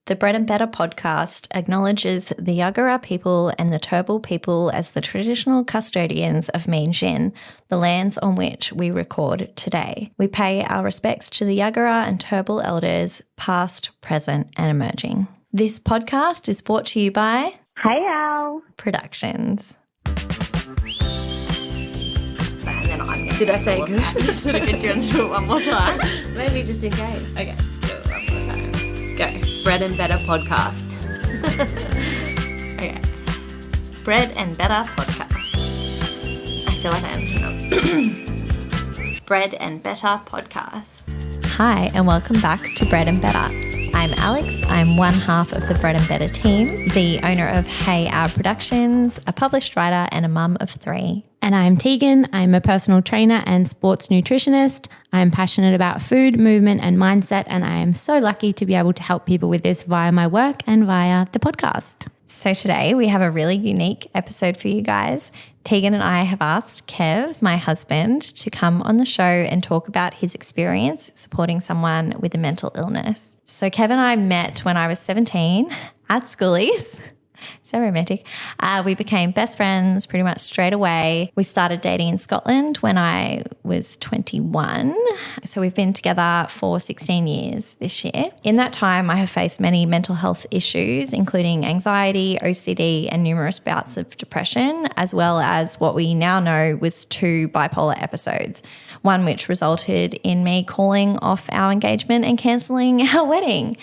The Bread and Better podcast acknowledges the Yagara people and the Turrbal people as the traditional custodians of Meanjin, the lands on which we record today. We pay our respects to the Yagara and Turrbal elders, past, present and emerging. This podcast is brought to you by Hey Al Productions. Did I say good? Did I get you to do it one more time? Maybe just in case. Okay, do it one more time. Go. Bread and Better podcast. Okay. Bread and Better podcast. I feel like I'm Bread and Better podcast. Hi and welcome back to Bread and Better. I'm Alex. I'm one half of the Bread and Better team, the owner of Hey Our Productions, a published writer and a mum of 3. And I'm Tegan. I'm a personal trainer and sports nutritionist. I'm passionate about food, movement and mindset, and I am so lucky to be able to help people with this via my work and via the podcast. So today we have a really unique episode for you guys. Tegan and I have asked Kev, my husband, to come on the show and talk about his experience supporting someone with a mental illness. So Kev and I met when I was 17 at schoolies. So romantic. We became best friends pretty much straight away. We started dating in Scotland when I was 21. So we've been together for 16 years this year. In that time, I have faced many mental health issues, including anxiety, OCD, and numerous bouts of depression, as well as what we now know was 2 bipolar episodes, one which resulted in me calling off our engagement and cancelling our wedding.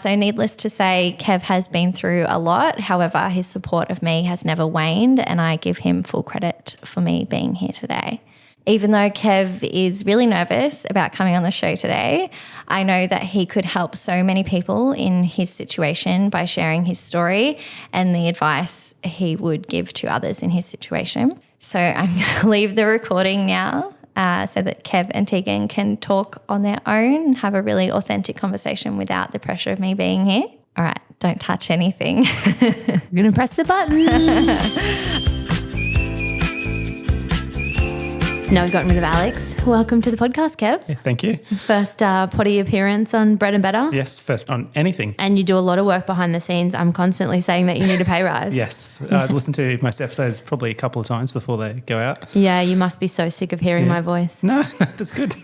So needless to say, Kev has been through a lot. However, his support of me has never waned, and I give him full credit for me being here today. Even though Kev is really nervous about coming on the show today, I know that he could help so many people in his situation by sharing his story and the advice he would give to others in his situation. So I'm going to leave the recording now so that Kev and Tegan can talk on their own and have a really authentic conversation without the pressure of me being here. All right, don't touch anything. We're going to press the buttons. Now we've gotten rid of Alex. Welcome to the podcast, Kev. Yeah, thank you. First potty appearance on Bread and Better. Yes, first on anything. And you do a lot of work behind the scenes. I'm constantly saying that you need a pay rise. Yes. I've listened to most episodes probably a couple of times before they go out. Yeah, you must be so sick of hearing my voice. No, that's good.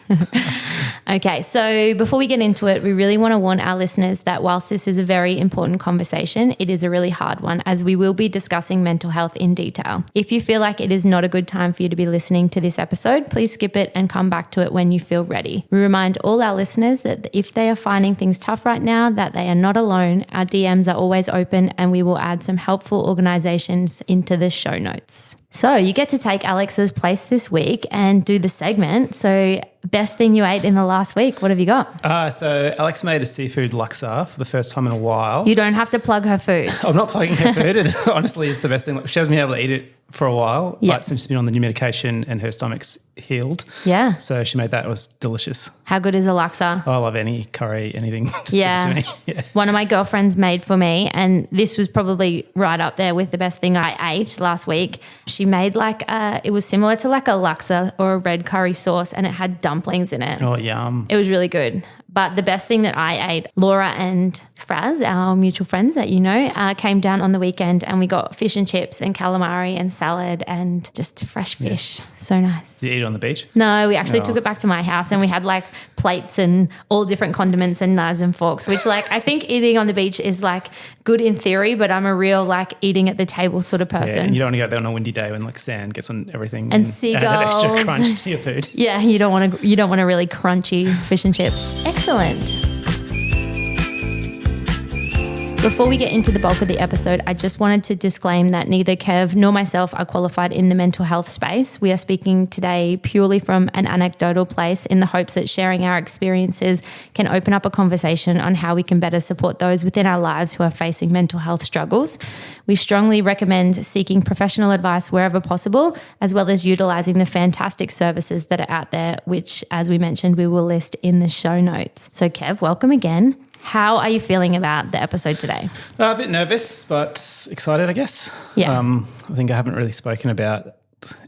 Okay, so before we get into it, we really want to warn our listeners that whilst this is a very important conversation, it is a really hard one, as we will be discussing mental health in detail. If you feel like it is not a good time for you to be listening to this episode, please skip it and come back to it when you feel ready. We remind all our listeners that if they are finding things tough right now, that they are not alone. Our DMs are always open, and we will add some helpful organisations into the show notes. So you get to take Alex's place this week and do the segment. So best thing you ate in the last week, what have you got? So Alex made a seafood laksa for the first time in a while. You don't have to plug her food. I'm not plugging her food. It honestly is the best thing. She hasn't been able to eat it for a while, Yep. but since she's been on the new medication and her stomach's healed. Yeah. So she made that. It was delicious. How good is a laksa? I love any curry, anything. Just Yeah. give it to me. Yeah. One of my girlfriends made for me, and this was probably right up there with the best thing I ate last week. She made it was similar to like a laksa or a red curry sauce, and it had dumplings in it. Oh, yum. It was really good. But the best thing that I ate, Laura and Fraz, our mutual friends that you know, came down on the weekend and we got fish and chips and calamari and salad and just fresh fish. Yeah. So nice. Did you eat it on the beach? No, we actually took it back to my house and we had like plates and all different condiments and knives and forks, which like I think eating on the beach is like good in theory, but I'm a real like eating at the table sort of person. Yeah, and you don't want to go there on a windy day when like sand gets on everything and seagulls. Add that extra crunch to your food. Yeah, you don't want a really crunchy fish and chips. Excellent. Before we get into the bulk of the episode, I just wanted to disclaim that neither Kev nor myself are qualified in the mental health space. We are speaking today purely from an anecdotal place in the hopes that sharing our experiences can open up a conversation on how we can better support those within our lives who are facing mental health struggles. We strongly recommend seeking professional advice wherever possible, as well as utilising the fantastic services that are out there, which, as we mentioned, we will list in the show notes. So Kev, welcome again. How are you feeling about the episode today? A bit nervous, but excited, I guess. Yeah. I think I haven't really spoken about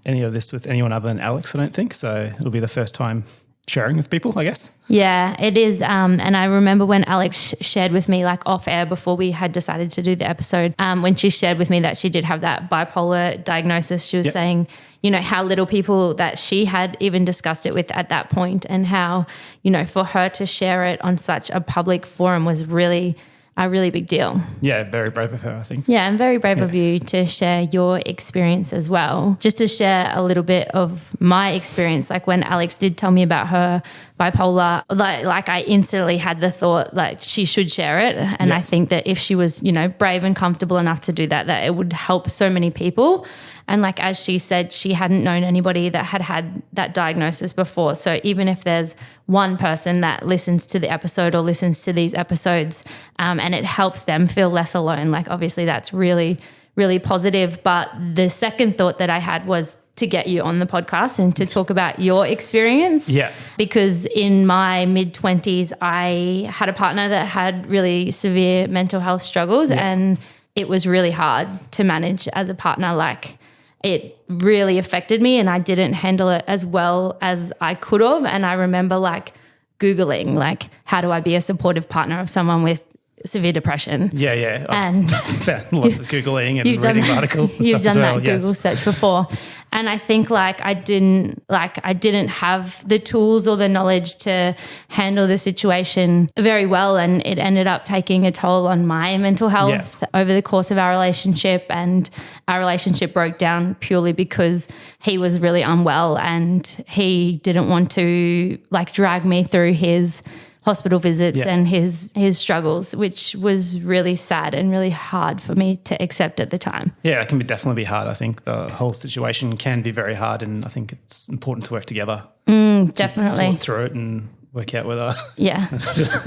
any of this with anyone other than Alex, I don't think. So it'll be the first time sharing with people, I guess. Yeah, it is. And I remember when Alex shared with me, like off air before we had decided to do the episode, when she shared with me that she did have that bipolar diagnosis, she was saying, you know, how little people that she had even discussed it with at that point, and how, you know, for her to share it on such a public forum was really a really big deal. Yeah, very brave of her, I think. Yeah, and very brave of you to share your experience as well. Just to share a little bit of my experience, like when Alex did tell me about her bipolar, like I instantly had the thought like she should share it. And I think that if she was, you know, brave and comfortable enough to do that, that it would help so many people. And like, as she said, she hadn't known anybody that had that diagnosis before. So even if there's one person that listens to the episode or listens to these episodes, and it helps them feel less alone, like obviously that's really, really positive. But the second thought that I had was to get you on the podcast and to talk about your experience. Yeah. Because in my mid-20s, I had a partner that had really severe mental health struggles, and it was really hard to manage as a partner. Like, it really affected me and I didn't handle it as well as I could have. And I remember like Googling, like, how do I be a supportive partner of someone with severe depression? Yeah, yeah. And I've found lots of Googling and reading articles and you've stuff done as well. that Google search before. And I think I didn't have the tools or the knowledge to handle the situation very well. And it ended up taking a toll on my mental health over the course of our relationship. And our relationship broke down purely because he was really unwell and he didn't want to like drag me through his hospital visits and his struggles, which was really sad and really hard for me to accept at the time. Yeah, it can definitely be hard. I think the whole situation can be very hard, and I think it's important to work together. Definitely. To talk through it and work out whether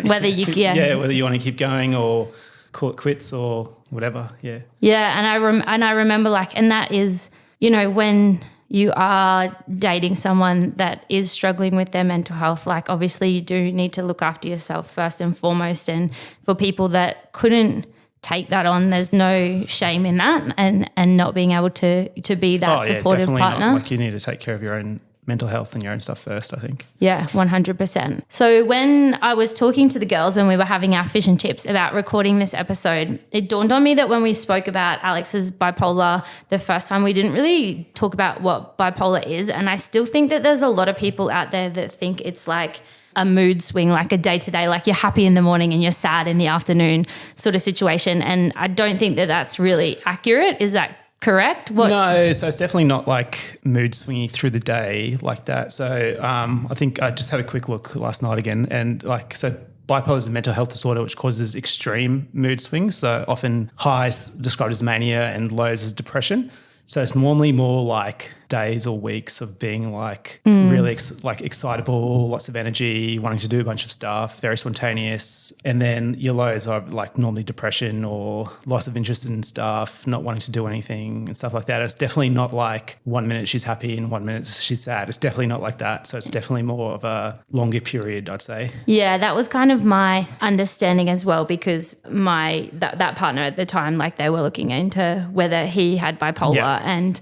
whether you whether you want to keep going or call it quits or whatever. And I remember and that is, you know, when you are dating someone that is struggling with their mental health, like obviously you do need to look after yourself first and foremost. And for people that couldn't take that on, there's no shame in that, and not being able to be that supportive partner. Not. Like, you need to take care of your own mental health and your own stuff first, I think. Yeah, 100%. So when I was talking to the girls when we were having our fish and chips about recording this episode, it dawned on me that when we spoke about Alex's bipolar the first time, we didn't really talk about what bipolar is. And I still think that there's a lot of people out there that think it's like a mood swing, like a day-to-day, like you're happy in the morning and you're sad in the afternoon sort of situation. And I don't think that that's really accurate. Is that correct? No, so it's definitely not like mood swingy through the day like that. So I think I just had a quick look last night again, and bipolar is a mental health disorder which causes extreme mood swings. So often highs described as mania and lows as depression. So it's normally more like days or weeks of being like really excitable, lots of energy, wanting to do a bunch of stuff, very spontaneous. And then your lows are like normally depression or loss of interest in stuff, not wanting to do anything and stuff like that. It's definitely not like 1 minute she's happy and 1 minute she's sad. It's definitely not like that. So it's definitely more of a longer period, I'd say. Yeah, that was kind of my understanding as well, because that partner at the time, like they were looking into whether he had bipolar and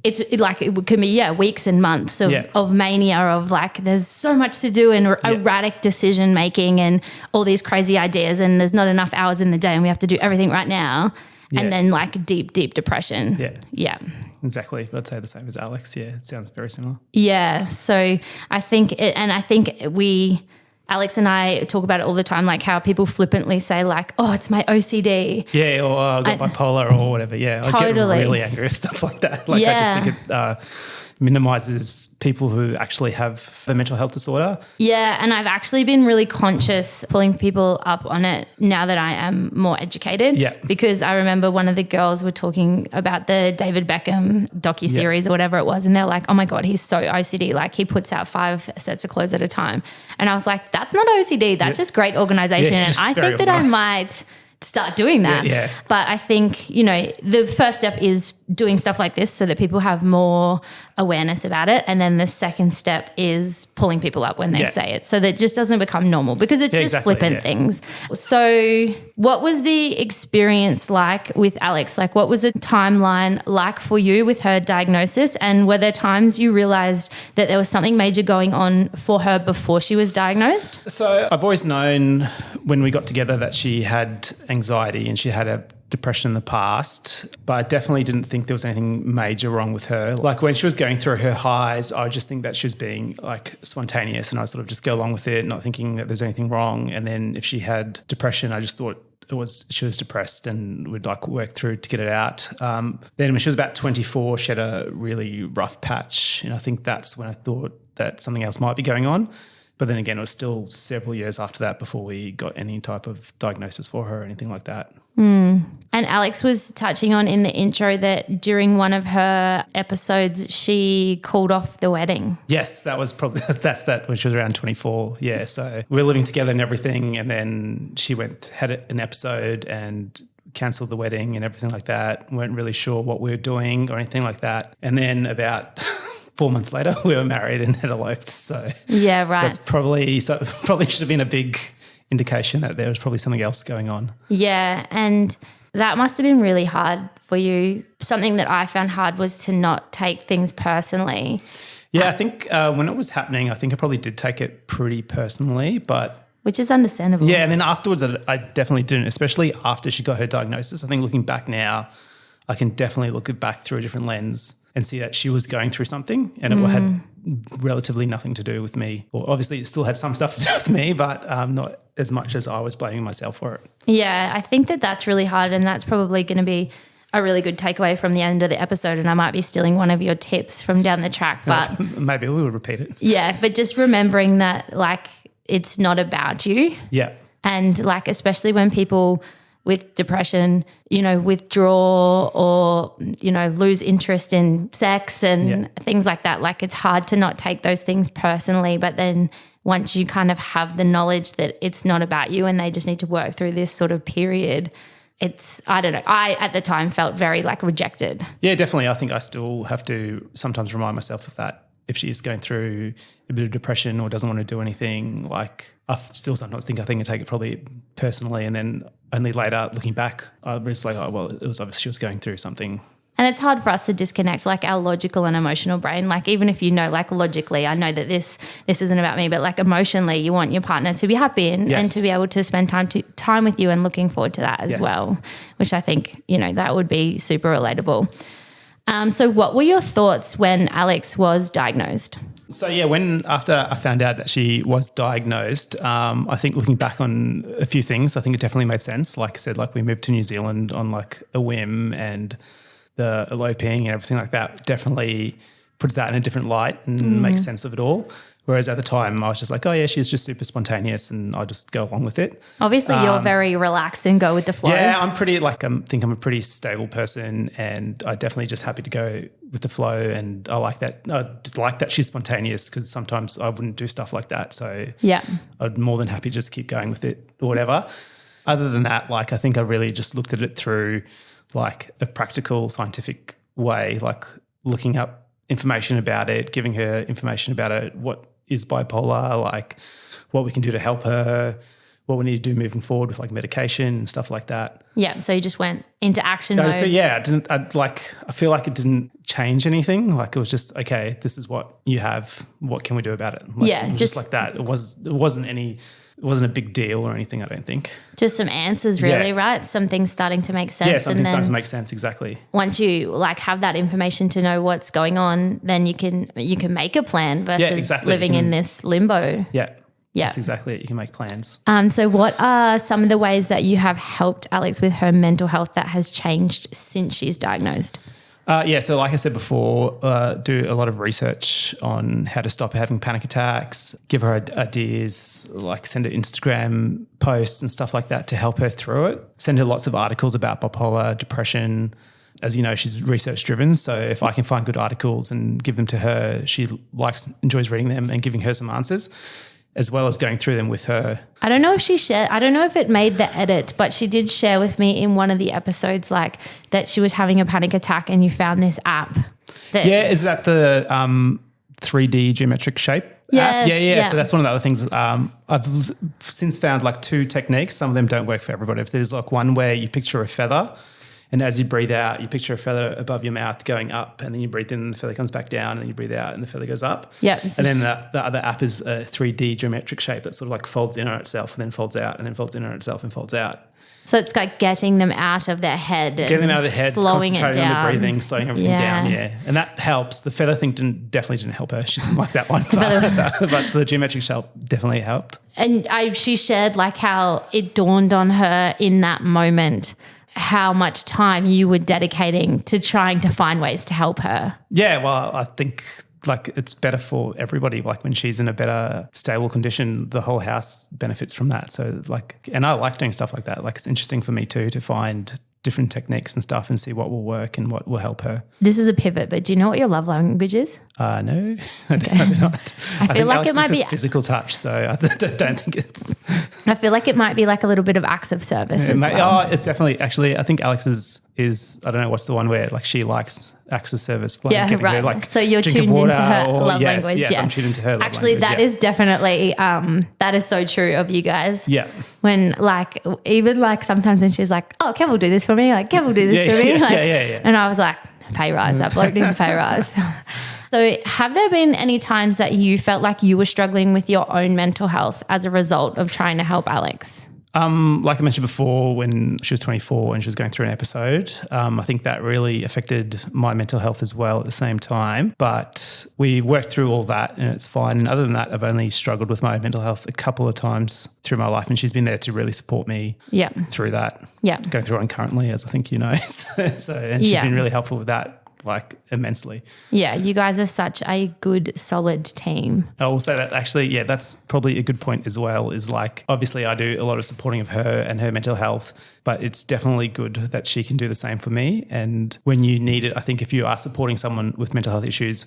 it can be weeks and months of mania, of like there's so much to do and erratic decision making and all these crazy ideas, and there's not enough hours in the day and we have to do everything right now, and then like deep depression. Exactly. I'd say the same as Alex. Yeah, it sounds very similar. Yeah, so I think Alex and I talk about it all the time, like how people flippantly say like, oh, it's my OCD. Yeah, or I got bipolar or whatever. Yeah, totally. I get really angry with stuff like that. Like I just think it minimises people who actually have the mental health disorder. Yeah, and I've actually been really conscious pulling people up on it now that I am more educated. Yeah. Because I remember one of the girls were talking about the David Beckham docuseries or whatever it was, and they're like, oh my God, he's so OCD. Like he puts out 5 sets of clothes at a time. And I was like, that's not OCD. That's just great organisation. And I think that I might start doing that. Yeah. But I think, you know, the first step is doing stuff like this so that people have more awareness about it. And then the second step is pulling people up when they say it so that it just doesn't become normal because it's just flippant things. So what was the experience like with Alex? Like what was the timeline like for you with her diagnosis? And were there times you realised that there was something major going on for her before she was diagnosed? So I've always known when we got together that she had anxiety and she had a depression in the past, but I definitely didn't think there was anything major wrong with her. Like when she was going through her highs, I would just think that she was being like spontaneous and I sort of just go along with it, not thinking that there's anything wrong. And then if she had depression, I just thought she was depressed and would like work through to get it out. Then when she was about 24, she had a really rough patch. And I think that's when I thought that something else might be going on. But then again, it was still several years after that before we got any type of diagnosis for her or anything like that. And Alex was touching on in the intro that during one of her episodes, she called off the wedding. Yes, that was probably, that's that when she was around 24. Yeah, so we were living together and everything. And then she had an episode and cancelled the wedding and everything like that. Weren't really sure what we were doing or anything like that. And then about 4 months later, we were married and had eloped. So yeah, right. That's probably should have been a big indication that there was probably something else going on. Yeah, and that must have been really hard for you. Something that I found hard was to not take things personally. Yeah, I think when it was happening, I think I probably did take it pretty personally, but which is understandable. Yeah, and then afterwards I definitely didn't, especially after she got her diagnosis. I think looking back now, I can definitely look it back through a different lens and see that she was going through something and it had relatively nothing to do with me. Well, obviously it still had some stuff to do with me, but not as much as I was blaming myself for it. Yeah, I think that that's really hard and that's probably going to be a really good takeaway from the end of the episode, and I might be stealing one of your tips from down the track. But maybe we would repeat it. Yeah, but just remembering that like it's not about you. Yeah. And like especially when people with depression, withdraw or, lose interest in sex and things like that. Like it's hard to not take those things personally, but then once you kind of have the knowledge that it's not about you and they just need to work through this sort of period, I don't know. I, at the time, felt very like rejected. Yeah, definitely. I think I still have to sometimes remind myself of that. If she is going through a bit of depression or doesn't want to do anything, like I still sometimes think I take it probably personally, and then only later looking back, I was like, oh, well, it was obvious she was going through something. And it's hard for us to disconnect like our logical and emotional brain. Like even if like logically, I know that this isn't about me, but like emotionally you want your partner to be happy and to be able to spend time with you and looking forward to that as well, which I think, that would be super relatable. So what were your thoughts when Alex was diagnosed? So yeah, after I found out that she was diagnosed, I think looking back on a few things, I think it definitely made sense. Like I said, like we moved to New Zealand on like a whim, and the eloping and everything like that definitely puts that in a different light and makes sense of it all. Whereas at the time I was just like, oh yeah, she's just super spontaneous and I'll just go along with it. Obviously you're very relaxed and go with the flow. Yeah, I'm pretty think I'm a pretty stable person, and I'm definitely just happy to go with the flow, and I like that. I like that she's spontaneous because sometimes I wouldn't do stuff like that. So yeah, I'd more than happy to just keep going with it or whatever. Other than that, like I think I really just looked at it through like a practical scientific way, like looking up information about it, giving her information about it, what is bipolar, like what we can do to help her, what we need to do moving forward with like medication and stuff like that. Yeah, so you just went into action mode. So yeah, I feel like it didn't change anything. Like it was just, okay, this is what you have. What can we do about it? Like, yeah, it was just like that. It wasn't a big deal or anything, I don't think. Just some answers really, right? Some things starting to make sense. Yeah, something starting to make sense, exactly. Once you like have that information to know what's going on, then you can make a plan versus living in this limbo. Yeah. That's exactly it. You can make plans. So what are some of the ways that you have helped Alex with her mental health that has changed since she's diagnosed? So like I said before, do a lot of research on how to stop her having panic attacks, give her ideas, like send her Instagram posts and stuff like that to help her through it. Send her lots of articles about bipolar, depression. As you know, she's research driven. So if I can find good articles and give them to her, she enjoys reading them and giving her some answers. as well as going through them with her. I don't know if it made the edit, but she did share with me in one of the episodes like that she was having a panic attack and you found this app. Is that the 3D geometric shape Yes, app? Yeah. yeah. So that's one of the other things. I've since found like 2 techniques. Some of them don't work for everybody. So there's like one where you picture a feather, and as you breathe out, you picture a feather above your mouth going up, and then you breathe in and the feather comes back down, and then you breathe out and the feather goes up. Yeah. And then the other app is a 3D geometric shape that sort of like folds in on itself and then folds out and then folds in on itself and folds out. So it's like getting them out of their head. Getting them out of the head, slowing concentrating it down. on the breathing, slowing everything down, And that helps. The feather thing definitely didn't help her. She didn't like that one. But the geometric shape definitely helped. And she shared like how it dawned on her in that moment how much time you were dedicating to trying to find ways to help her. Yeah, well, I think like it's better for everybody. Like when she's in a better stable condition, the whole house benefits from that. So like, and I like doing stuff like that. Like it's interesting for me too to find different techniques and stuff and see what will work and what will help her. This is a pivot, but do you know what your love language is? No, I do not. I feel like it might be physical touch, so I don't think it's. I feel like it might be like a little bit of acts of service as well. Oh, it's definitely actually. I think Alex's is I don't know what's the one where like she likes acts of service. Like Yeah, right. Her, like, so you're drink of tuned water into her love yes, language. Yes, yeah, I'm tuned into her love Actually, language. that is definitely that is so true of you guys. Yeah. When like even like sometimes when she's like, "Oh, Kev will do this for me," like Kev will do this for me. Like, yeah. And I was like, "Pay rise, that bloke needs a pay rise." So have there been any times that you felt like you were struggling with your own mental health as a result of trying to help Alex? Like I mentioned before, when she was 24 and she was going through an episode, I think that really affected my mental health as well at the same time. But we worked through all that and it's fine. And other than that, I've only struggled with my mental health a couple of times through my life, and she's been there to really support me through that. Yeah. Going through it currently, as I think you know. And she's been really helpful with that. Like immensely. Yeah, you guys are such a good, solid team. I will say that actually, that's probably a good point as well, is like, obviously I do a lot of supporting of her and her mental health, but it's definitely good that she can do the same for me. And when you need it, I think if you are supporting someone with mental health issues,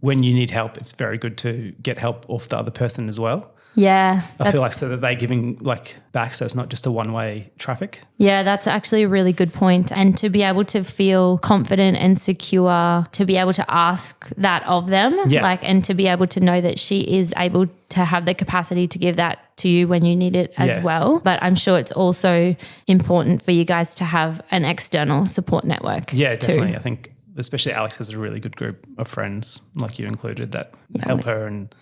when you need help, it's very good to get help off the other person as well. Yeah. I feel like so that they're giving like back, so it's not just a one-way traffic. Yeah, that's actually a really good point. And to be able to feel confident and secure, to be able to ask that of them, and to be able to know that she is able to have the capacity to give that to you when you need it as well. But I'm sure it's also important for you guys to have an external support network. Yeah, definitely. I think especially Alex has a really good group of friends, like you included, that help her and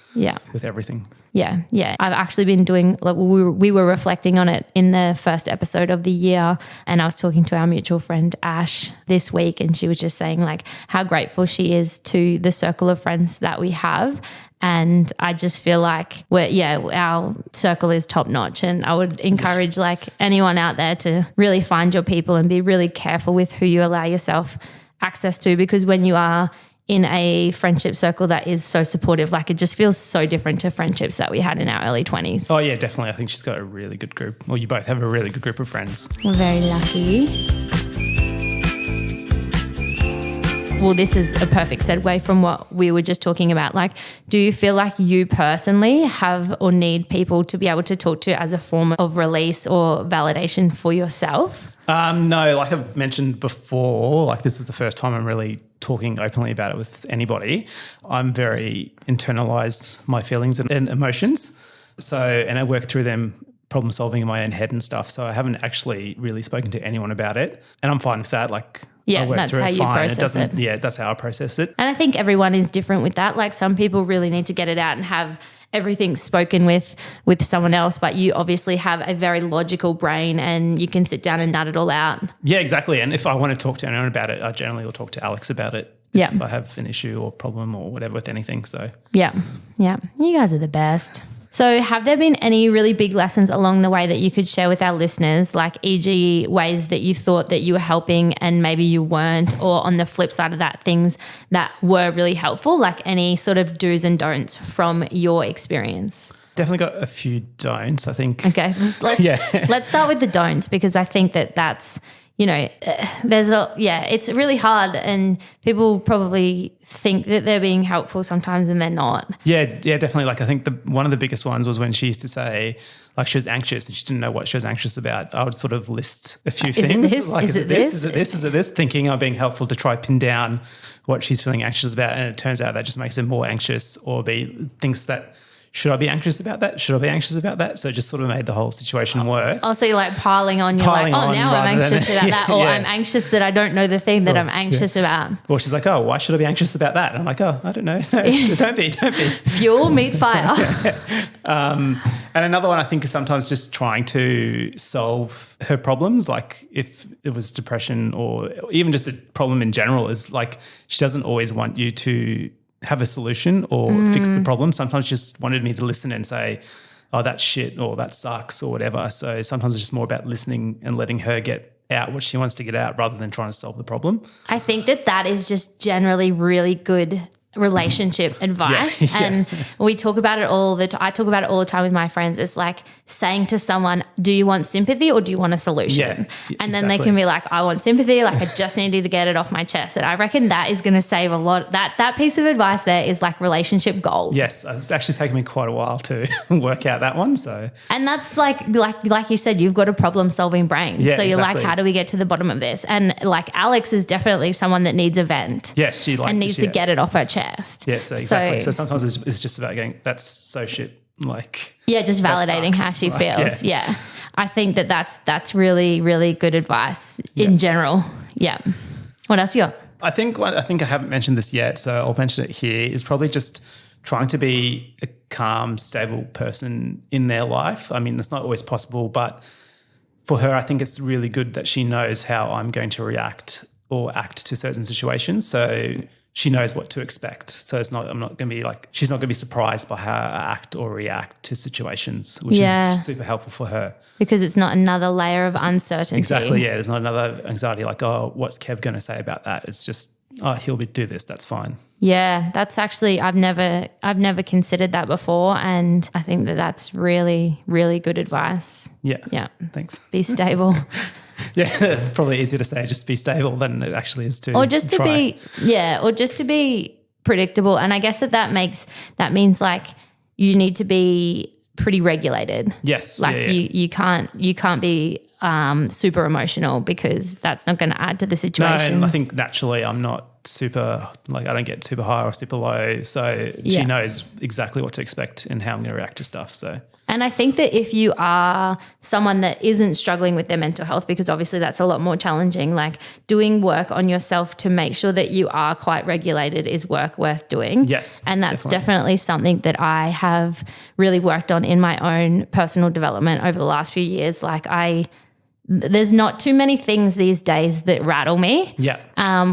with everything. Yeah. I've actually been doing, like, we were reflecting on it in the first episode of the year, and I was talking to our mutual friend Ash this week, and she was just saying like how grateful she is to the circle of friends that we have. And I just feel like our circle is top notch, and I would encourage like anyone out there to really find your people and be really careful with who you allow yourself access to, because when you are in a friendship circle that is so supportive, like it just feels so different to friendships that we had in our early 20s. Oh yeah, definitely. I think she's got a really good group. Well, you both have a really good group of friends. We're very lucky. Well, this is a perfect segue from what we were just talking about. Like, do you feel like you personally have or need people to be able to talk to as a form of release or validation for yourself? No, like I've mentioned before, like this is the first time I'm really talking openly about it with anybody. I'm very internalize my feelings and emotions. So, and I work through them problem solving in my own head and stuff. So I haven't actually really spoken to anyone about it. And I'm fine with that. Like, I work that's through how it you fine. process it. Yeah, that's how I process it. And I think everyone is different with that. Like some people really need to get it out and have everything spoken with someone else, but you obviously have a very logical brain and you can sit down and nut it all out. Yeah, exactly. And if I want to talk to anyone about it, I generally will talk to Alex about it. Yeah. If I have an issue or problem or whatever with anything. So yeah. You guys are the best. So have there been any really big lessons along the way that you could share with our listeners, like e.g. ways that you thought that you were helping and maybe you weren't, or on the flip side of that, things that were really helpful, like any sort of do's and don'ts from your experience? Definitely got a few don'ts, I think. Okay, let's start with the don'ts, because I think that's it's really hard, and people probably think that they're being helpful sometimes and they're not. Yeah, definitely. Like I think one of the biggest ones was when she used to say like she was anxious and she didn't know what she was anxious about. I would sort of list a few things. Is it this? Thinking I'm being helpful to try pin down what she's feeling anxious about, and it turns out that just makes her more anxious, or thinks that, should I be anxious about that? Should I be anxious about that? So it just sort of made the whole situation worse. Oh, so you're like piling on. You're like, oh, now I'm anxious about that. Or I'm anxious that I don't know the thing that I'm anxious about. Well, she's like, oh, why should I be anxious about that? And I'm like, oh, I don't know. No, don't be. Fuel, meet fire. And another one I think is sometimes just trying to solve her problems. Like if it was depression or even just a problem in general, is like she doesn't always want you to have a solution or fix the problem. Sometimes she just wanted me to listen and say, oh, that's shit or that sucks or whatever. So sometimes it's just more about listening and letting her get out what she wants to get out rather than trying to solve the problem. I think that is just generally really good relationship advice. Yeah. And we talk about it I talk about it all the time with my friends. It's like saying to someone, do you want sympathy or do you want a solution? And then they can be like, I want sympathy. Like I just needed to get it off my chest. And I reckon that is going to save a lot. That piece of advice there is like relationship gold. Yes. It's actually taken me quite a while to work out that one. So, and that's like you said, you've got a problem solving brain. Yeah, so you're like, how do we get to the bottom of this? And like Alex is definitely someone that needs a vent. Yes. And needs to get it off her chest. Yes, exactly. So sometimes it's just about going, that's so shit. Like, just validating how she feels. Yeah. I think that's really, really good advice in general. Yeah. What else you got? I think I haven't mentioned this yet, so I'll mention it here, is probably just trying to be a calm, stable person in their life. I mean, it's not always possible, but for her, I think it's really good that she knows how I'm going to react or act to certain situations. So she knows what to expect. So she's not going to be surprised by how I act or react to situations, which is super helpful for her. Because it's not another layer of uncertainty. Exactly, yeah. There's not another anxiety like, oh, what's Kev going to say about that? It's just, oh, he'll do this, that's fine. Yeah, that's actually, I've never considered that before, and I think that's really, really good advice. Yeah. Yeah. Thanks. Be stable. Yeah, probably easier to say just be stable than it actually is to or just to be predictable. And I guess that means like you need to be pretty regulated. Yes. Like you can't be super emotional, because that's not going to add to the situation. No, and I think naturally I'm not super, like I don't get super high or super low. So she knows exactly what to expect and how I'm going to react to stuff. So. And I think that if you are someone that isn't struggling with their mental health, because obviously that's a lot more challenging, like doing work on yourself to make sure that you are quite regulated is work worth doing. Yes. And that's definitely something that I have really worked on in my own personal development over the last few years. Like there's not too many things these days that rattle me. Yeah.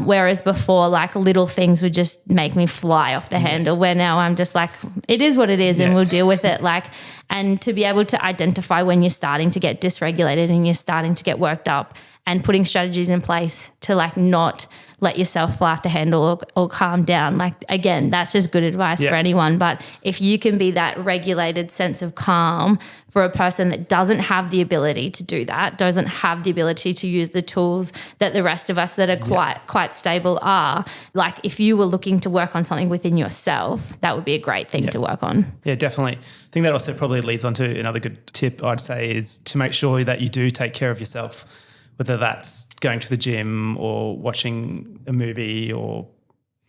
Whereas before, like little things would just make me fly off the handle, where now I'm just like, it is what it is and we'll deal with it. Like, and to be able to identify when you're starting to get dysregulated and you're starting to get worked up, and putting strategies in place to like not let yourself fly off the handle or calm down. Like, again, that's just good advice for anyone. But if you can be that regulated sense of calm for a person that doesn't have the ability to do that, doesn't have the ability to use the tools that the rest of us that are quite stable are, like if you were looking to work on something within yourself, that would be a great thing to work on. Yeah, definitely. I think that also probably leads on to another good tip I'd say, is to make sure that you do take care of yourself, whether that's going to the gym or watching a movie or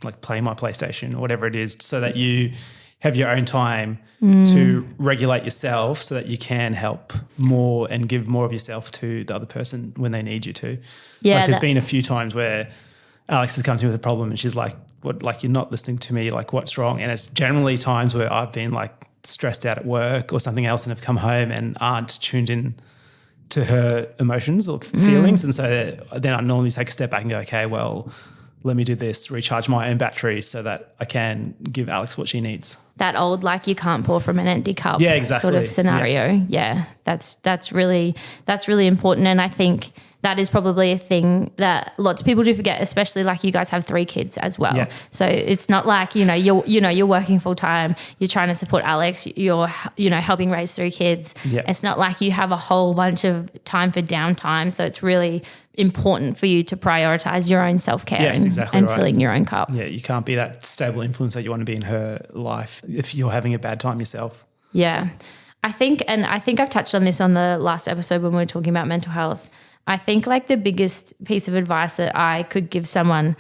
like playing my PlayStation or whatever it is, so that you have your own time to regulate yourself so that you can help more and give more of yourself to the other person when they need you to. Yeah, like there's been a few times where Alex has come to me with a problem and she's like, "What? Like you're not listening to me, like what's wrong?" And it's generally times where I've been like stressed out at work or something else and have come home and aren't tuned in to her emotions or feelings. And so then I normally take a step back and go, okay, well, let me do this, recharge my own battery so that I can give Alex what she needs. That old, like you can't pour from an empty cup sort of scenario. Yeah, that's really important. And I think that is probably a thing that lots of people do forget, especially like you guys have 3 kids as well. Yeah. So it's not like, you're working full time, you're trying to support Alex, you're, helping raise 3 kids. Yeah. It's not like you have a whole bunch of time for downtime. So it's really important for you to prioritize your own self-care and right. filling your own cup. Yeah, you can't be that stable influence that you want to be in her life if you're having a bad time yourself. Yeah. I think I've touched on this on the last episode when we were talking about mental health. I think like the biggest piece of advice that I could give someone,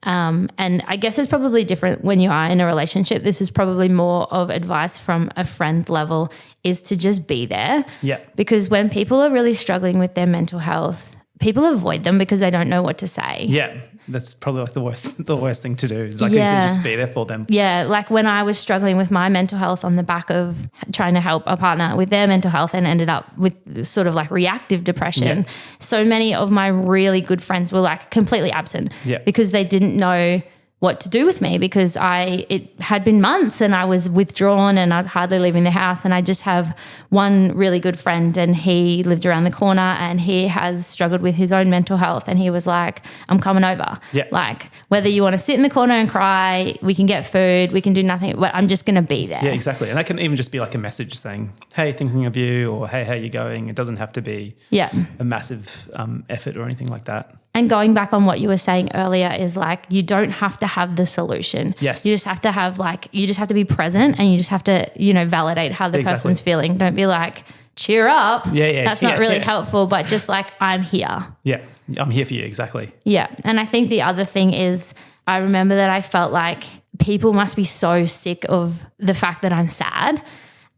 and I guess it's probably different when you are in a relationship, this is probably more of advice from a friend level, is to just be there. Yeah. Because when people are really struggling with their mental health, people avoid them because they don't know what to say. Yeah. That's probably like the worst thing to do is like you said, just be there for them. Yeah. Like when I was struggling with my mental health on the back of trying to help a partner with their mental health and ended up with sort of like reactive depression. Yeah. So many of my really good friends were like completely absent because they didn't know what to do with me because it had been months and I was withdrawn and I was hardly leaving the house. And I just have one really good friend and he lived around the corner and he has struggled with his own mental health. And he was like, I'm coming over. Yeah. Like whether you want to sit in the corner and cry, we can get food, we can do nothing, but I'm just going to be there. Yeah, exactly. And that can even just be like a message saying, hey, thinking of you, or hey, how you going? It doesn't have to be a massive effort or anything like that. And going back on what you were saying earlier is like, you don't have to have the solution. Yes. You just have to have you just have to be present and you just have to, validate how the person's feeling. Don't be like, cheer up. Yeah. That's not really helpful, but just like, I'm here. Yeah. I'm here for you. Exactly. Yeah. And I think the other thing is I remember that I felt like people must be so sick of the fact that I'm sad.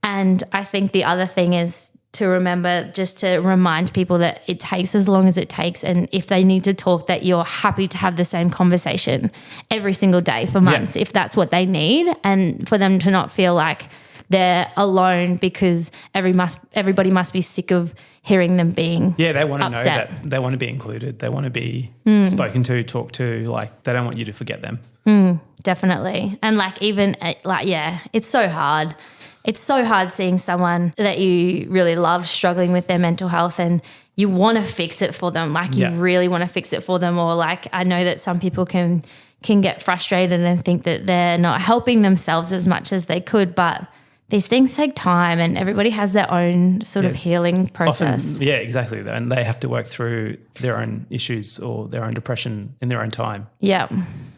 And I think the other thing is to remember just to remind people that it takes as long as it takes. And if they need to talk, that you're happy to have the same conversation every single day for months, if that's what they need. And for them to not feel like they're alone because everybody must be sick of hearing them being they want to upset. know that they want to be included. They want to be spoken to, talked to, like they don't want you to forget them. Definitely. And like even it's so hard. It's so hard seeing someone that you really love struggling with their mental health and you want to fix it for them. Like you really want to fix it for them. Or like I know that some people can get frustrated and think that they're not helping themselves as much as they could, but these things take time and everybody has their own sort of healing process. Often, exactly. And they have to work through their own issues or their own depression in their own time. Yeah.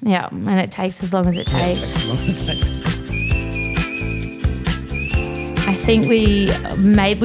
Yeah. And it takes as long as it takes. It takes as long as it takes. I think we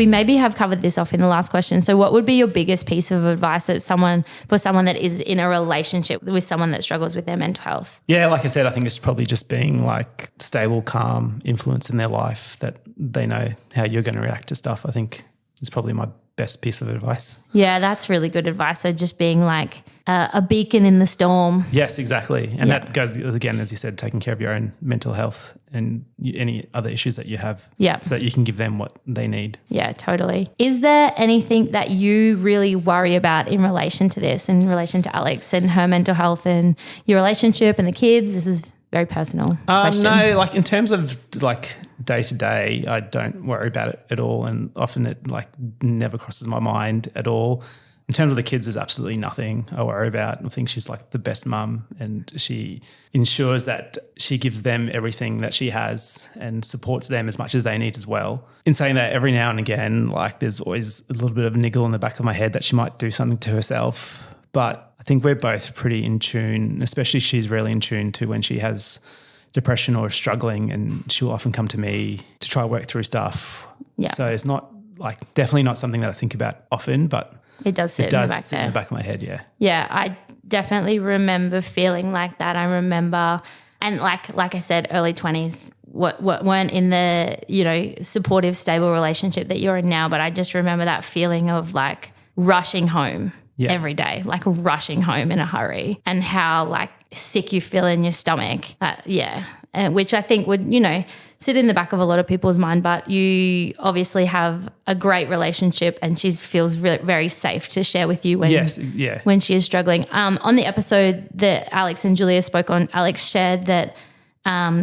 maybe have covered this off in the last question. So what would be your biggest piece of advice for someone that is in a relationship with someone that struggles with their mental health? Yeah, like I said, I think it's probably just being like stable, calm influence in their life that they know how you're going to react to stuff. I think is probably my best piece of advice. Yeah, that's really good advice. So just being like a beacon in the storm. Yes, exactly. And that goes, again, as you said, taking care of your own mental health and any other issues that you have so that you can give them what they need. Yeah, totally. Is there anything that you really worry about in relation to this, in relation to Alex and her mental health and your relationship and the kids? This is very personal question. No, like in terms of like day to day, I don't worry about it at all. And often it like never crosses my mind at all. In terms of the kids, there's absolutely nothing I worry about. I think she's like the best mum and she ensures that she gives them everything that she has and supports them as much as they need as well. In saying that, every now and again, like there's always a little bit of a niggle in the back of my head that she might do something to herself. But I think we're both pretty in tune, especially she's really in tune to when she has depression or is struggling, and she'll often come to me to try to work through stuff. Yeah. So it's not like definitely not something that I think about often, but it does sit in the back of my head, yeah. Yeah, I definitely remember feeling like that. I remember, and like I said, early 20s, what weren't in the, supportive, stable relationship that you're in now, but I just remember that feeling of like rushing home every day, like rushing home in a hurry, and how like sick you feel in your stomach. Which I think would, sit in the back of a lot of people's mind, but you obviously have a great relationship and she feels very safe to share with you when she is struggling. On the episode that Alex and Julia spoke on, Alex shared that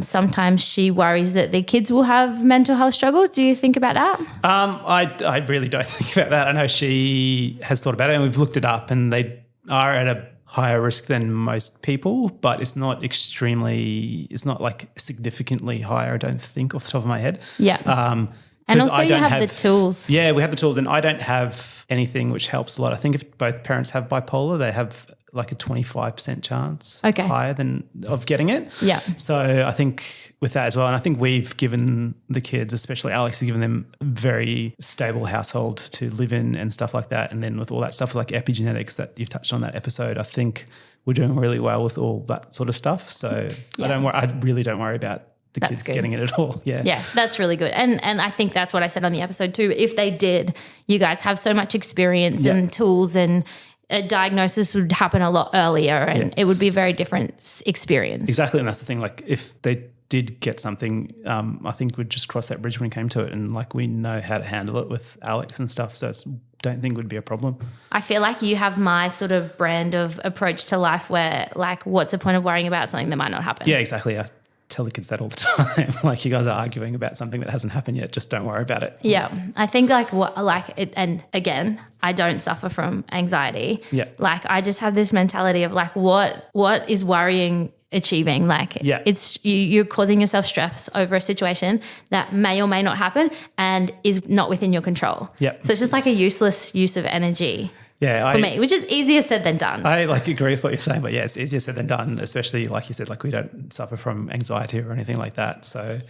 Sometimes she worries that the kids will have mental health struggles. Do you think about that? I really don't think about that. I know she has thought about it, and we've looked it up, and they are at a higher risk than most people, but it's not like significantly higher, I don't think, off the top of my head. Yeah. And also you have the tools. Yeah, we have the tools, and I don't have anything which helps a lot. I think if both parents have bipolar, they have like a 25% chance higher of getting it. Yeah. So I think with that as well, and I think we've given the kids, especially Alex, has given them a very stable household to live in and stuff like that. And then with all that stuff like epigenetics that you've touched on that episode, I think we're doing really well with all that sort of stuff. So I really don't worry about the kids getting it at all. Yeah. Yeah, that's really good. And I think that's what I said on the episode too. If they did, you guys have so much experience and tools, and a diagnosis would happen a lot earlier, and it would be a very different experience. Exactly. And that's the thing. Like if they did get something, I think we'd just cross that bridge when it came to it. And like we know how to handle it with Alex and stuff. So don't think it would be a problem. I feel like you have my sort of brand of approach to life where like, what's the point of worrying about something that might not happen? Yeah, exactly. I tell the kids that all the time. Like, you guys are arguing about something that hasn't happened yet. Just don't worry about it. Yeah. I think and again, I don't suffer from anxiety. Yeah. Like I just have this mentality of like, what is worrying achieving? Like it's you're causing yourself stress over a situation that may or may not happen and is not within your control. Yeah. So it's just like a useless use of energy. Yeah, for me, which is easier said than done. I agree with what you're saying, but yeah, it's easier said than done, especially like you said, like we don't suffer from anxiety or anything like that. So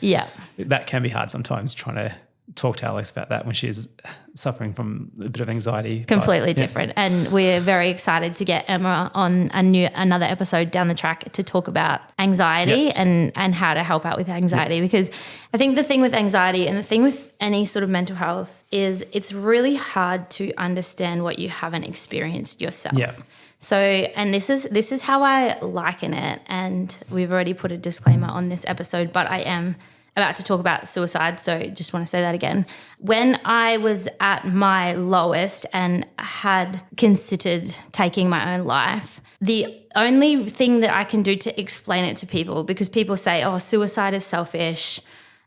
that can be hard sometimes trying to talk to Alex about that when she's suffering from a bit of anxiety. Completely different. And we're very excited to get Emma on another episode down the track to talk about anxiety and how to help out with anxiety. Because I think the thing with anxiety and the thing with any sort of mental health is it's really hard to understand what you haven't experienced yourself. Yeah. So, and this is how I liken it. And we've already put a disclaimer on this episode, but I am about to talk about suicide, so just want to say that again. When I was at my lowest and had considered taking my own life, the only thing that I can do to explain it to people, because people say, oh, suicide is selfish,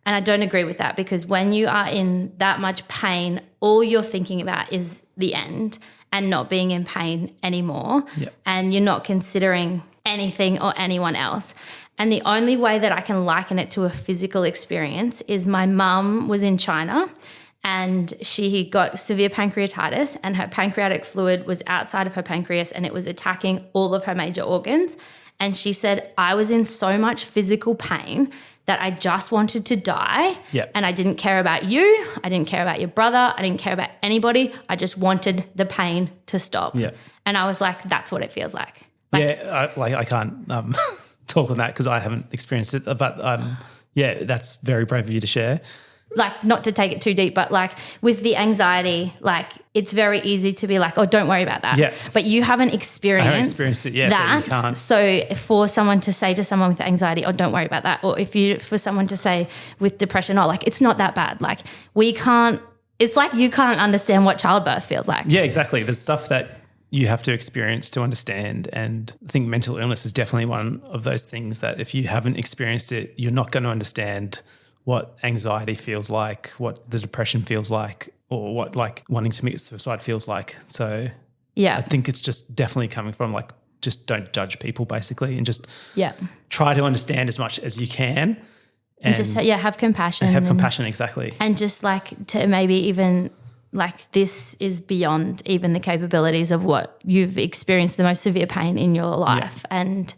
and I don't agree with that, because when you are in that much pain, all you're thinking about is the end and not being in pain anymore, and you're not considering anything or anyone else. And the only way that I can liken it to a physical experience is my mum was in China and she got severe pancreatitis, and her pancreatic fluid was outside of her pancreas and it was attacking all of her major organs. And she said, I was in so much physical pain that I just wanted to die. And I didn't care about you. I didn't care about your brother. I didn't care about anybody. I just wanted the pain to stop. And I was like, that's what it feels like. I can't talk on that because I haven't experienced it. But that's very brave of you to share. Like, not to take it too deep, but like with the anxiety, like it's very easy to be like, oh, don't worry about that. Yeah. But you haven't experienced, I haven't experienced it, that. So you can't. So for someone to say to someone with anxiety, oh, don't worry about that. Or for someone to say with depression, oh, like it's not that bad. Like it's like you can't understand what childbirth feels like. Yeah, exactly. There's stuff that you have to experience to understand. And I think mental illness is definitely one of those things that if you haven't experienced it, you're not going to understand what anxiety feels like, what the depression feels like, or what like wanting to commit suicide feels like. So I think it's just definitely coming from like, just don't judge people basically, and just try to understand as much as you can. And just have compassion. Have compassion, exactly. And just like to maybe even like this is beyond even the capabilities of what you've experienced the most severe pain in your life. And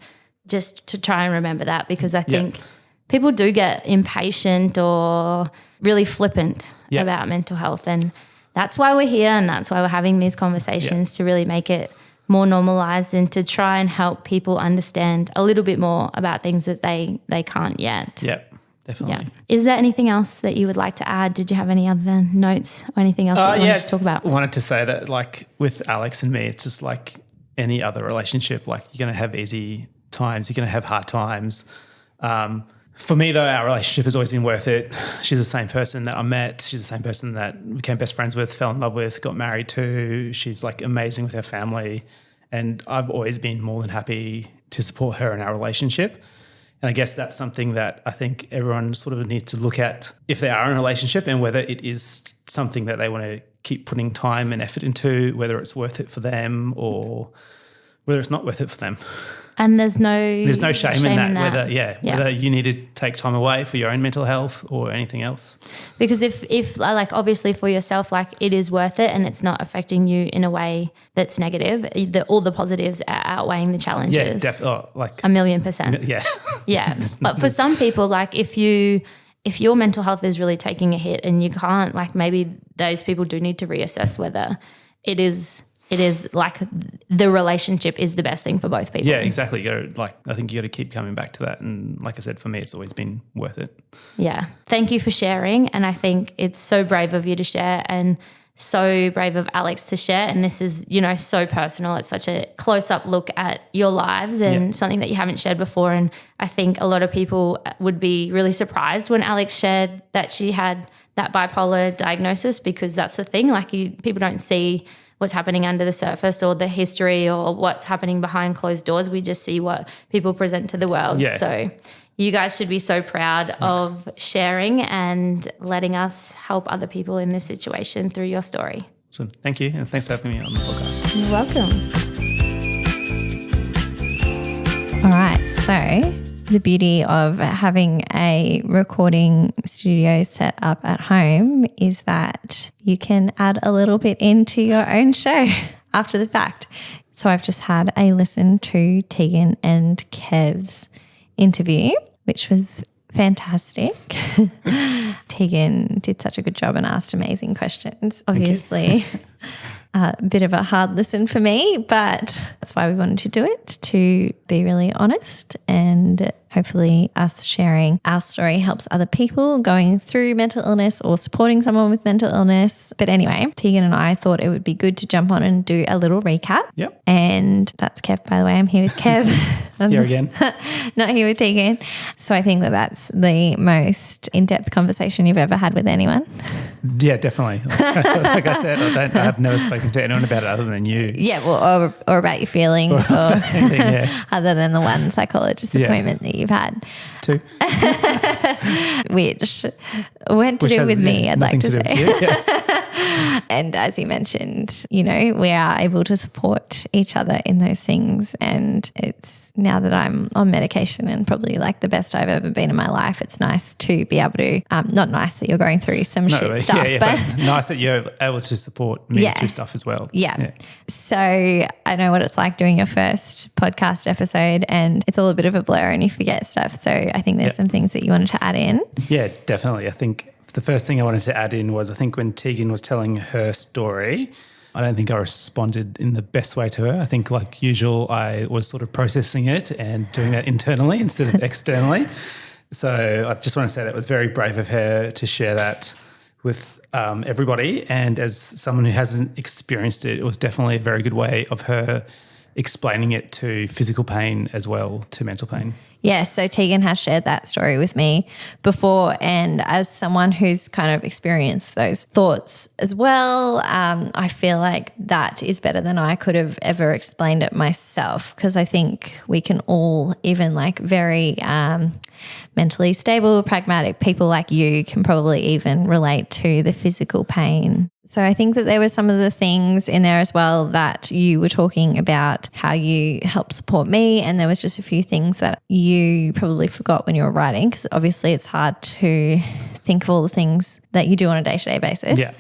just to try and remember that, because I think people do get impatient or really flippant about mental health. And that's why we're here, and that's why we're having these conversations to really make it more normalized and to try and help people understand a little bit more about things that they can't yet. Yeah. Definitely. Yeah. Is there anything else that you would like to add? Did you have any other notes or anything else that you wanted to talk about? I wanted to say that like with Alex and me, it's just like any other relationship. Like you're going to have easy times, you're going to have hard times. For me though, our relationship has always been worth it. She's the same person that I met. She's the same person that became best friends with, fell in love with, got married to. She's like amazing with her family. And I've always been more than happy to support her in our relationship. And I guess that's something that I think everyone sort of needs to look at if they are in a relationship, and whether it is something that they want to keep putting time and effort into, whether it's worth it for them or whether it's not worth it for them. And there's no shame in that. Whether you need to take time away for your own mental health or anything else. Because if like obviously for yourself, like it is worth it and it's not affecting you in a way that's negative, all the positives are outweighing the challenges. Yeah, definitely. Oh, like 1,000,000%. Yeah. Yeah. But for some people, like if your mental health is really taking a hit and you can't, like maybe those people do need to reassess whether it is like the relationship is the best thing for both people. Yeah, exactly. I think you got to keep coming back to that. And like I said, for me, it's always been worth it. Yeah. Thank you for sharing. And I think it's so brave of you to share and so brave of Alex to share. And this is, so personal. It's such a close-up look at your lives and something that you haven't shared before. And I think a lot of people would be really surprised when Alex shared that she had that bipolar diagnosis, because that's the thing. Like people don't see what's happening under the surface or the history or what's happening behind closed doors. We just see what people present to the world. Yeah. So you guys should be so proud of sharing and letting us help other people in this situation through your story. So thank you, and thanks for having me on the podcast. You're welcome. All right, so the beauty of having a recording studio set up at home is that you can add a little bit into your own show after the fact. So I've just had a listen to Tegan and Kev's interview, which was fantastic. Tegan did such a good job and asked amazing questions. Obviously, a bit of a hard listen for me, but that's why we wanted to do it, to be really honest, and hopefully us sharing our story helps other people going through mental illness or supporting someone with mental illness. But anyway, Tegan and I thought it would be good to jump on and do a little recap. Yep. And that's Kev, by the way. I'm here with Kev. Here again. Not here with Tegan. So I think that that's the most in-depth conversation you've ever had with anyone. Yeah, definitely. Like I said, I've never spoken to anyone about it other than you. Yeah, well, or about your feelings or Anything, other than the one psychologist appointment that you've had. 2. Which went to do with me, I'd like to say. Yes. And as you mentioned, we are able to support each other in those things. And it's now that I'm on medication and probably like the best I've ever been in my life, it's nice to be able to, not nice that you're going through some shit stuff, but nice that you're able to support me through stuff as well. Yeah. So I know what it's like doing your first podcast episode, and it's all a bit of a blur and you forget stuff. So I think there's some things that you wanted to add in. Yeah, definitely. I think the first thing I wanted to add in was, I think when Tegan was telling her story, I don't think I responded in the best way to her. I think like usual, I was sort of processing it and doing that internally instead of externally. So I just want to say that was very brave of her to share that with everybody. And as someone who hasn't experienced it, it was definitely a very good way of her explaining it to physical pain as well, to mental pain. Yeah, so Tegan has shared that story with me before, and as someone who's kind of experienced those thoughts as well, I feel like that is better than I could have ever explained it myself, because I think we can all, even like very mentally stable, pragmatic people like you, can probably even relate to the physical pain. So I think that there were some of the things in there as well that you were talking about, how you help support me, and there was just a few things that you probably forgot when you were writing, because obviously it's hard to think of all the things that you do on a day-to-day basis. Yeah.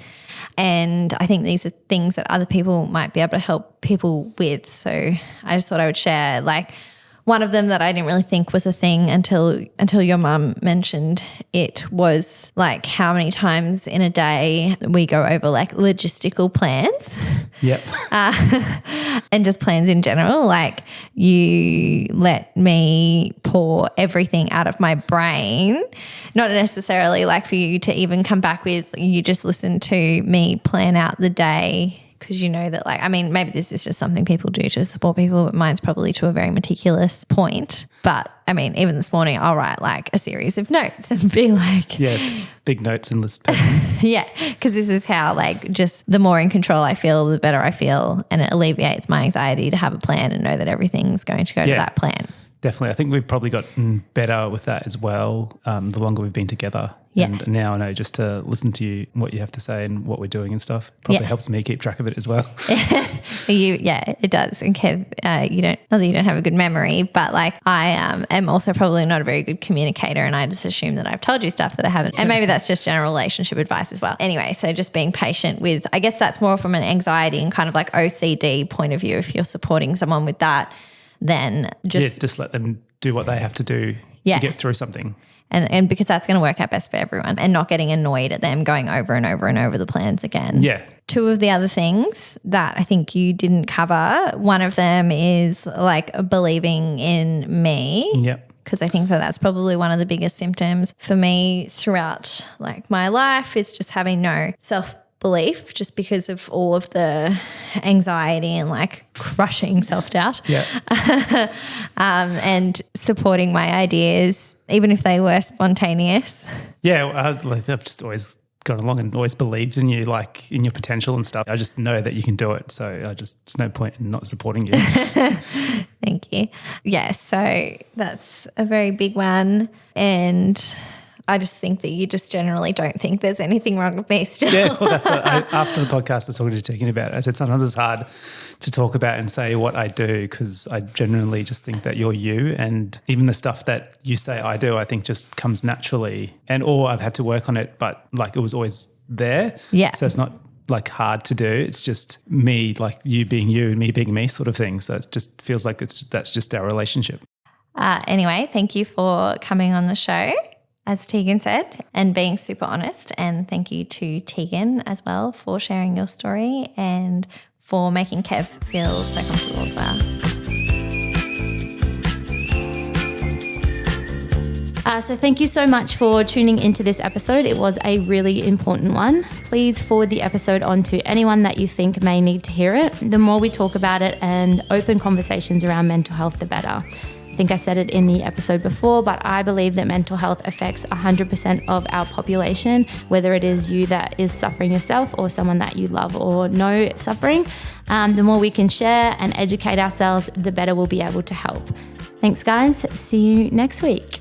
And I think these are things that other people might be able to help people with. So I just thought I would share, like, one of them that I didn't really think was a thing until your mum mentioned it, was like how many times in a day we go over like logistical plans. Yep. And just plans in general. Like, you let me pour everything out of my brain, not necessarily like for you to even come back with, you just listen to me plan out the day. Because you know that, like, I mean, maybe this is just something people do to support people, but mine's probably to a very meticulous point. But I mean, even this morning, I'll write like a series of notes and be like, yeah, big notes and list person. Yeah, because this is how, like, just the more in control I feel, the better I feel, and it alleviates my anxiety to have a plan and know that everything's going to go to that plan. Definitely. I think we've probably gotten better with that as well the longer we've been together. Yeah. And now I know just to listen to you, what you have to say and what we're doing and stuff probably helps me keep track of it as well. It does. And Kev, not that you don't have a good memory, but like I am also probably not a very good communicator, and I just assume that I've told you stuff that I haven't. And maybe that's just general relationship advice as well. Anyway, so just being patient with, I guess that's more from an anxiety and kind of like OCD point of view. If you're supporting someone with that, then just let them do what they have to do to get through something. And because that's going to work out best for everyone, and not getting annoyed at them going over and over and over the plans again. Yeah. Two of the other things that I think you didn't cover, one of them is like believing in me. Yep. Because I think that that's probably one of the biggest symptoms for me throughout like my life, is just having no self-belief, just because of all of the anxiety and like crushing self-doubt. Yeah. And supporting my ideas, even if they were spontaneous. Yeah, I've just always gone along and always believed in you, like in your potential and stuff. I just know that you can do it. So there's no point in not supporting you. Thank you. Yeah, so that's a very big one. And I just think that you just generally don't think there's anything wrong with me still. Yeah, well, that's what after the podcast I was talking to Tegan about it. I said sometimes it's hard to talk about and say what I do, because I genuinely just think that you're you, and even the stuff that you say I do, I think just comes naturally, or I've had to work on it, but like it was always there. Yeah. So it's not like hard to do. It's just me, like you being you and me being me sort of thing. So it just feels like that's just our relationship. Anyway, thank you for coming on the show, as Tegan said, and being super honest. And thank you to Tegan as well for sharing your story and for making Kev feel so comfortable as well. So thank you so much for tuning into this episode. It was a really important one. Please forward the episode on to anyone that you think may need to hear it. The more we talk about it and open conversations around mental health, the better. I think I said it in the episode before, but I believe that mental health affects 100% of our population, whether it is you that is suffering yourself or someone that you love or know suffering. The more we can share and educate ourselves, the better we'll be able to help. Thanks, guys. See you next week.